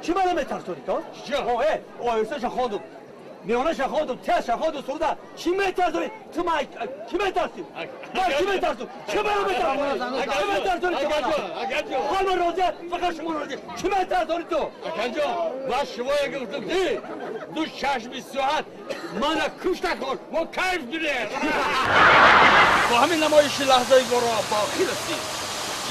چی منو میترسونی تو؟ آیسه خواندم میانش خواندم تش خواندم سودا چی میترسونی؟ تو من کی میترسی؟ من کی میترسم؟ چی منو میترسونی؟ کی میترسونی تو منو؟ حال راضی فقط شما راضی چی میترسونی تو؟ اکنجا من شما گفتم دی دو چشم ساعت من کشت کن ما کیف گیره با همین نمایش لحظه گورا باقی رسید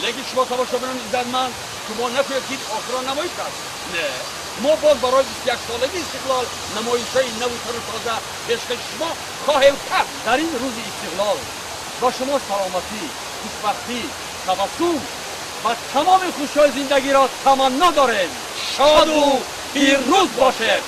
لیکن شما تماشا بینن ایزد من شما نفیدید آخران نمایش کرد نه ما باز برای 21 سالگی استقلال نمایش‌های نو و تازه عشق شما خواهیم کرد در این روز استقلال با شما سلامتی خوشبختی تبسم و تمام خوشی‌های زندگی را تمنا داریم شاد و پیروز باشید